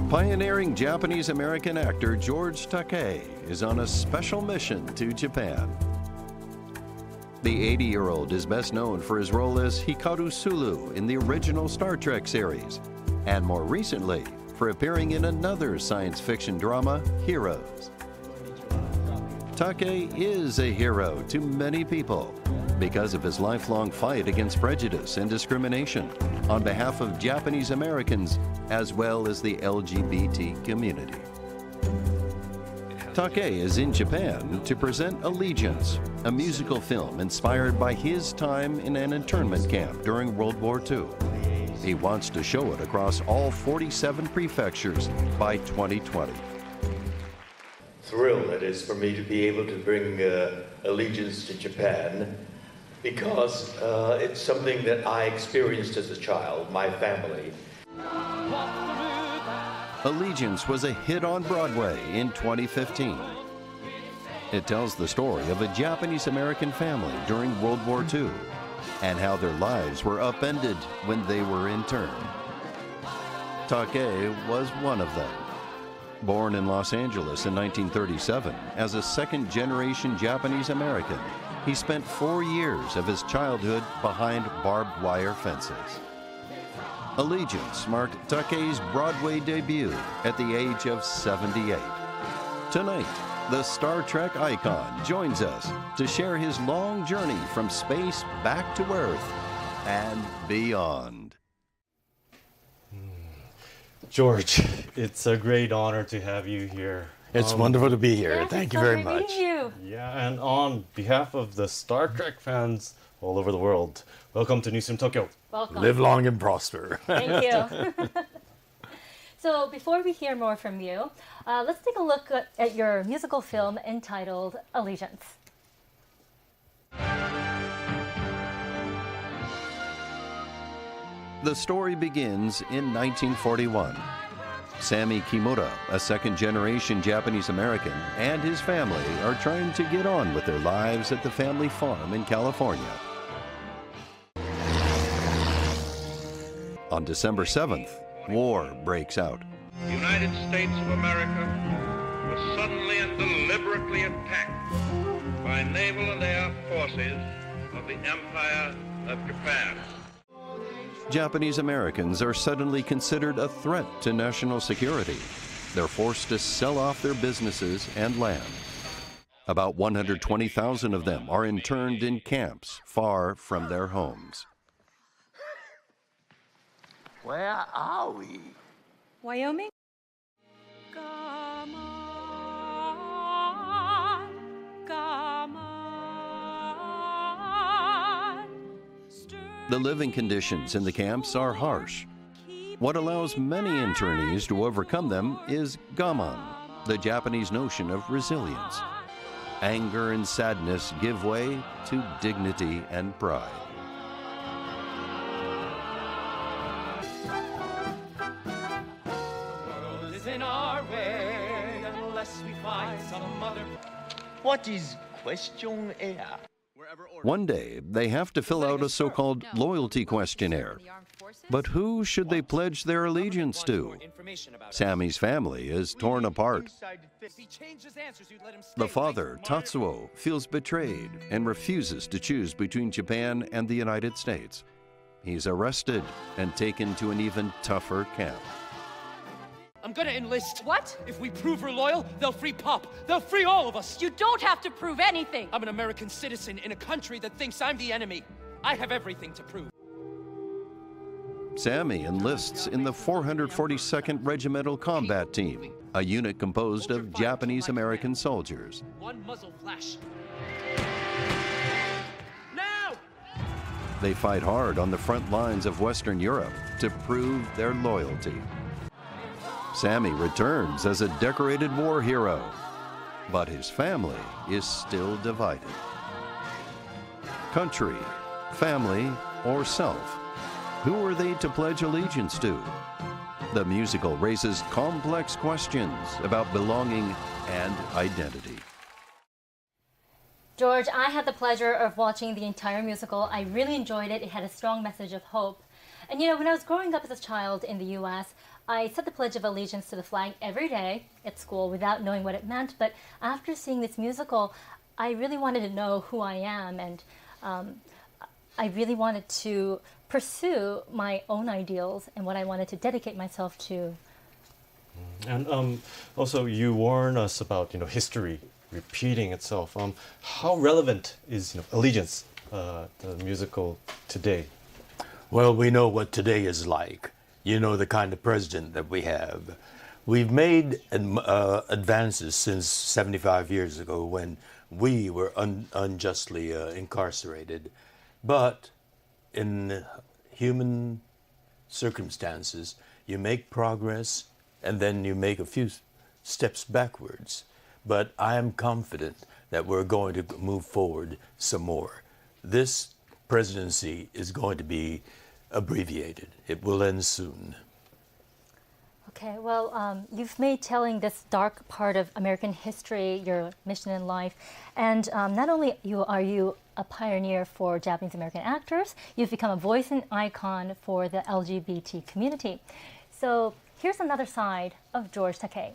Pioneering Japanese-American actor George Takei is on a special mission to Japan. The 80-year-old is best known for his role as Hikaru Sulu in the original Star Trek series, and more recently for appearing in another science fiction drama, Heroes. Takei is a hero to many people because of his lifelong fight against prejudice and discrimination on behalf of Japanese Americans as well as the LGBT community. Takei is in Japan to present Allegiance, a musical film inspired by his time in an internment camp during World War II. He wants to show it across all 47 prefectures by 2020. Thrill it is for me to be able to bring Allegiance to Japan because it's something that I experienced as a child, my family. Allegiance was a hit on Broadway in 2015. It tells the story of a Japanese-American family during World War II and how their lives were upended when they were interned. Takei was one of them. Born in Los Angeles in 1937 as a second-generation Japanese-American, he spent 4 years of his childhood behind barbed wire fences. Allegiance marked Takei's Broadway debut at the age of 78. Tonight, the Star Trek icon joins us to share his long journey from space back to Earth and beyond. George, it's a great honor to have you here. It's wonderful to be here. Yes, Thank it's you so very great much. meeting you. Yeah, and on behalf of the Star Trek fans all over the world, welcome to Newsroom Tokyo. Welcome. Live long and prosper. Thank you. So before we hear more from you, let's take a look at your musical film entitled Allegiance. The story begins in 1941. Sammy Kimura, a second-generation Japanese-American, and his family are trying to get on with their lives at the family farm in California. On December 7th, war breaks out. The United States of America was suddenly and deliberately attacked by naval and air forces of the Empire of Japan. Japanese Americans are suddenly considered a threat to national security. They're forced to sell off their businesses and land. About 120,000 of them are interned in camps far from their homes. Where are we? Wyoming? Come on, come on. The living conditions in the camps are harsh. What allows many internees to overcome them is gaman, the Japanese notion of resilience. Anger and sadness give way to dignity and pride. In our way, unless we find some other. What is question air? One day, they have to fill out a so-called loyalty questionnaire. But who should they pledge their allegiance to? Sammy's family is torn apart. The father, Tatsuo, feels betrayed and refuses to choose between Japan and the United States. He's arrested and taken to an even tougher camp. I'm gonna enlist. What? If we prove we're loyal, they'll free Pop. They'll free all of us. You don't have to prove anything. I'm an American citizen in a country that thinks I'm the enemy. I have everything to prove. Sammy enlists in the 442nd Regimental Combat Team, a unit composed of Japanese-American soldiers. One muzzle flash. Now! They fight hard on the front lines of Western Europe to prove their loyalty. Sammy returns as a decorated war hero, but his family is still divided. Country, family, or self? Who are they to pledge allegiance to? The musical raises complex questions about belonging and identity. George, I had the pleasure of watching the entire musical. I really enjoyed it. It had a strong message of hope. And you know, when I was growing up as a child in the U.S., I said the Pledge of Allegiance to the flag every day at school without knowing what it meant, but after seeing this musical, I really wanted to know who I am, and I really wanted to pursue my own ideals and what I wanted to dedicate myself to. And also, you warn us about history repeating itself. How relevant is Allegiance, the musical, today? Well, we know what today is like. You know the kind of president that we have. We've made advances since 75 years ago when we were unjustly incarcerated. But in human circumstances, you make progress and then you make a few steps backwards. But I am confident that we're going to move forward some more. This presidency is going to be abbreviated. It will end soon. Okay, well, you've made telling this dark part of American history your mission in life. And not only are you a pioneer for Japanese American actors, you've become a voice and icon for the LGBT community. So here's another side of George Takei.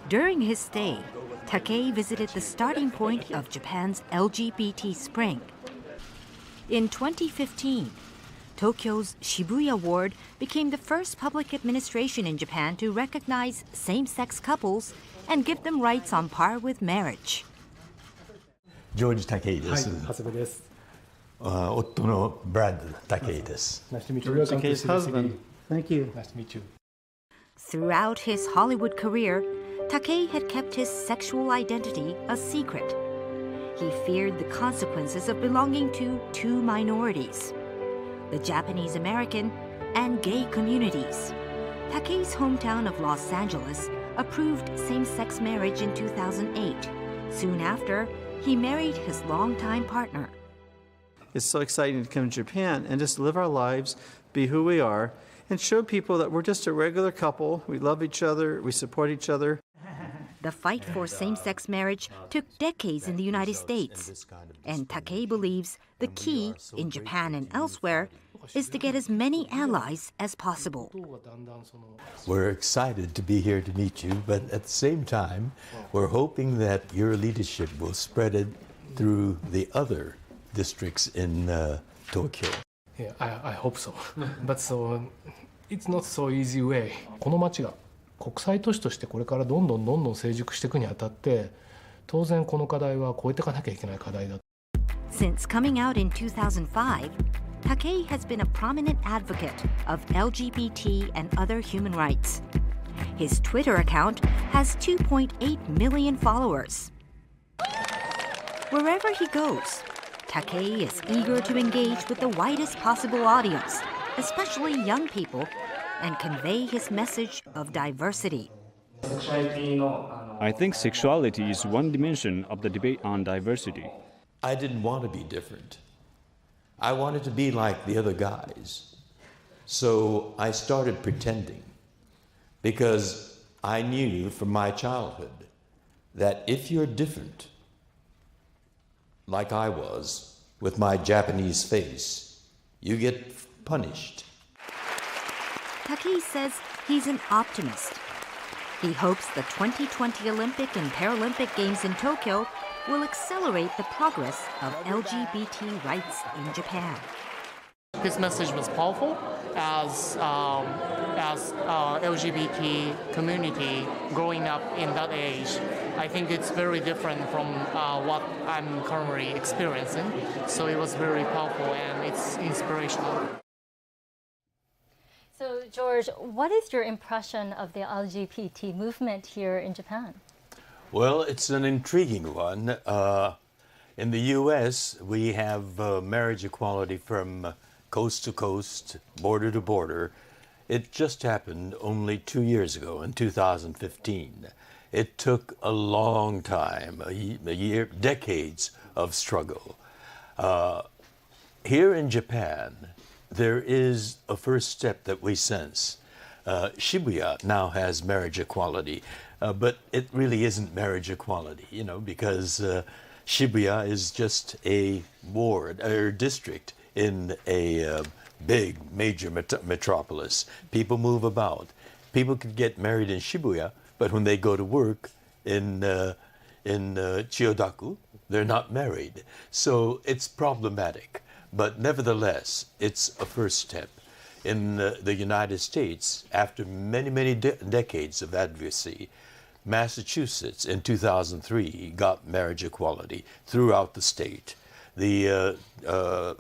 During his stay, Takei visited the starting point of Japan's LGBT spring. In 2015, Tokyo's Shibuya Ward became the first public administration in Japan to recognize same-sex couples and give them rights on par with marriage. George Takei です。長谷部です。夫のブラッド・タケイです。Nice to meet you. George Takei's husband. Thank you. Nice to meet you. Throughout his Hollywood career, Takei had kept his sexual identity a secret. He feared the consequences of belonging to two minorities, the Japanese American and gay communities. Takei's hometown of Los Angeles approved same-sex marriage in 2008. Soon after, he married his longtime partner. It's so exciting to come to Japan and just live our lives, be who we are, and show people that we're just a regular couple. We love each other, we support each other. The fight for same-sex marriage took decades in the United States, and Takei believes the key in Japan and elsewhere is to get as many allies as possible. We're excited to be here to meet you, but at the same time, we're hoping that your leadership will spread it through the other districts in Tokyo. Yeah, I hope so. But it's not so easy way. この町が国際都市としてこれからどんどん成熟していくにあたって、当然この課題は超えていかなきゃいけない課題だ。Since coming out in 2005, Takei has been a prominent advocate of LGBT and other human rights. His Twitter account has 2.8 million followers. Wherever he goes, Takei is eager to engage with the widest possible audience, especially young people, and convey his message of diversity. I think sexuality is one dimension of the debate on diversity. I didn't want to be different. I wanted to be like the other guys. So I started pretending because I knew from my childhood that if you're different, like I was, with my Japanese face, you get punished. Takei says he's an optimist. He hopes the 2020 Olympic and Paralympic Games in Tokyo will accelerate the progress of LGBT rights in Japan. His message was powerful as LGBT community growing up in that age. I think it's very different from what I'm currently experiencing. So it was very powerful and it's inspirational. So, George, what is your impression of the LGBT movement here in Japan? Well, it's an intriguing one. In the U.S., we have marriage equality from coast to coast, border to border. It just happened only 2 years ago, in 2015. It took a long time, decades of struggle. Here in Japan, there is a first step that we sense. Shibuya now has marriage equality, but it really isn't marriage equality, because Shibuya is just a ward or district in a big, major metropolis. People move about. People could get married in Shibuya, but when they go to work in Chiyodaku, they're not married. So it's problematic. But nevertheless, it's a first step. In the United States, after many, many decades of advocacy, Massachusetts in 2003 got marriage equality throughout the state. The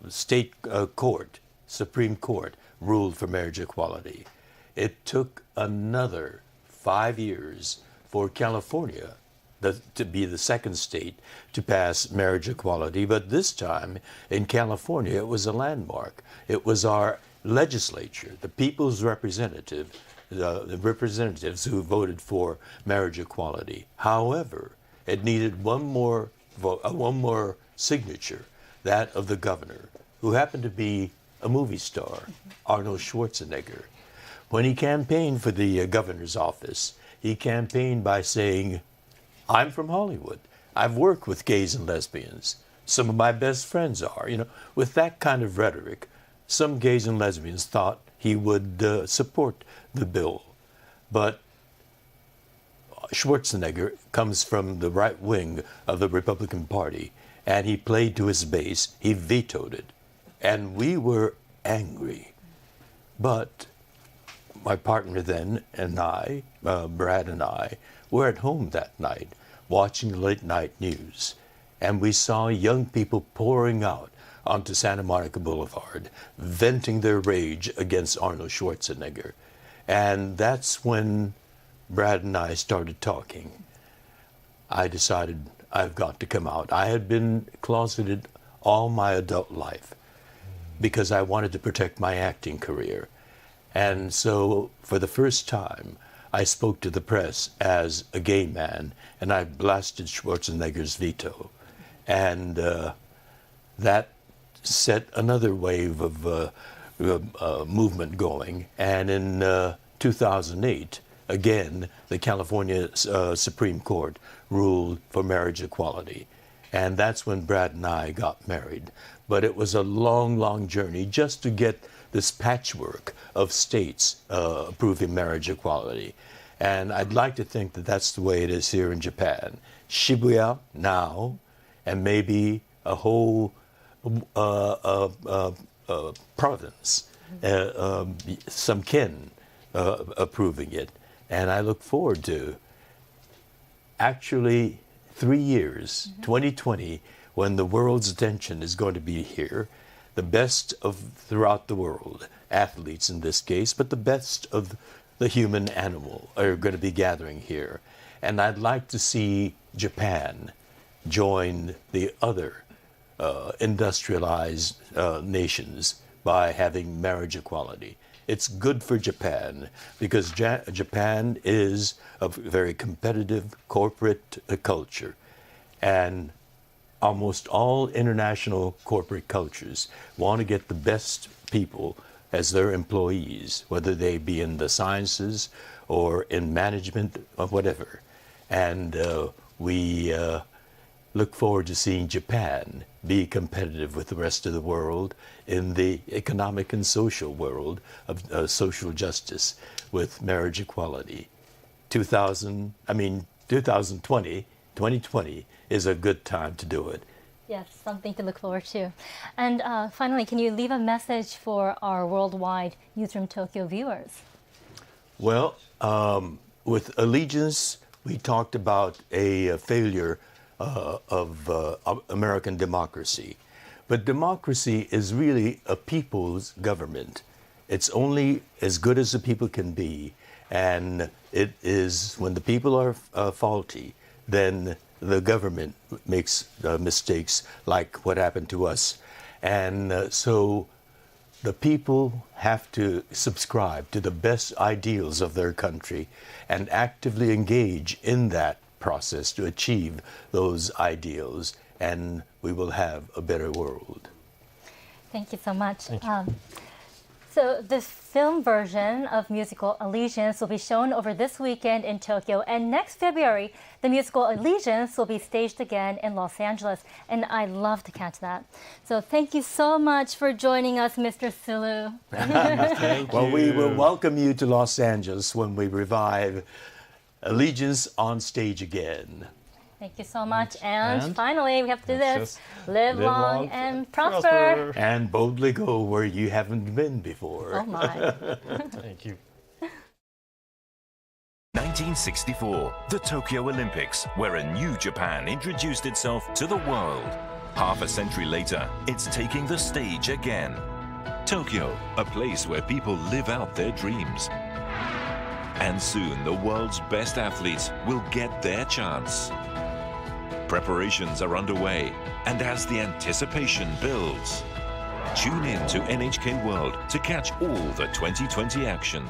state court, Supreme Court, ruled for marriage equality. It took another 5 years for California to be the second state to pass marriage equality, but this time in California it was a landmark. It was our legislature, the people's representative, the representatives who voted for marriage equality. However, it needed one more signature, that of the governor, who happened to be a movie star, Arnold Schwarzenegger. When he campaigned for the governor's office, he campaigned by saying, "I'm from Hollywood. I've worked with gays and lesbians. Some of my best friends are." With that kind of rhetoric, some gays and lesbians thought he would support the bill. But Schwarzenegger comes from the right wing of the Republican Party, and he played to his base. He vetoed it. And we were angry. But my partner then and I, Brad and I, were at home that night watching late night news. And we saw young people pouring out onto Santa Monica Boulevard, venting their rage against Arnold Schwarzenegger. And that's when Brad and I started talking. I decided I've got to come out. I had been closeted all my adult life because I wanted to protect my acting career. And so for the first time, I spoke to the press as a gay man, and I blasted Schwarzenegger's veto. And that set another wave of movement going. And in 2008, again, the California Supreme Court ruled for marriage equality. And that's when Brad and I got married. But it was a long, long journey just to get this patchwork of states approving marriage equality. And I'd like to think that that's the way it is here in Japan. Shibuya now, and maybe a whole province, some ken approving it. And I look forward to actually 3 years, 2020, when the world's attention is going to be here, the best of throughout the world, athletes in this case, but the best of the human animal are going to be gathering here. And I'd like to see Japan join the other industrialized nations by having marriage equality. It's good for Japan because Japan is a very competitive corporate culture, and almost all international corporate cultures want to get the best people as their employees, whether they be in the sciences or in management or whatever. And we look forward to seeing Japan be competitive with the rest of the world in the economic and social world of social justice with marriage equality. 2020 is a good time to do it. Yes, something to look forward to. And finally, can you leave a message for our worldwide Newsroom Tokyo viewers? Well, with Allegiance, we talked about a failure of American democracy. But democracy is really a people's government. It's only as good as the people can be. And it is when the people are faulty, then the government makes mistakes like what happened to us. And so the people have to subscribe to the best ideals of their country and actively engage in that process to achieve those ideals, and we will have a better world. Thank you so much. So the film version of musical Allegiance will be shown over this weekend in Tokyo, and next February, the musical Allegiance will be staged again in Los Angeles, and I'd love to catch that. So thank you so much for joining us, Mr. Sulu. Thank Well, you. we will welcome you to Los Angeles when we revive Allegiance on stage again. Thank you so much. And finally, we have to do this. just Live long and prosper. And boldly go where you haven't been before. Oh my. Thank you. 1964, the Tokyo Olympics, where a new Japan introduced itself to the world. Half a century later, it's taking the stage again. Tokyo, a place where people live out their dreams. And soon, the world's best athletes will get their chance. Preparations are underway, and as the anticipation builds, tune in to NHK World to catch all the 2020 action.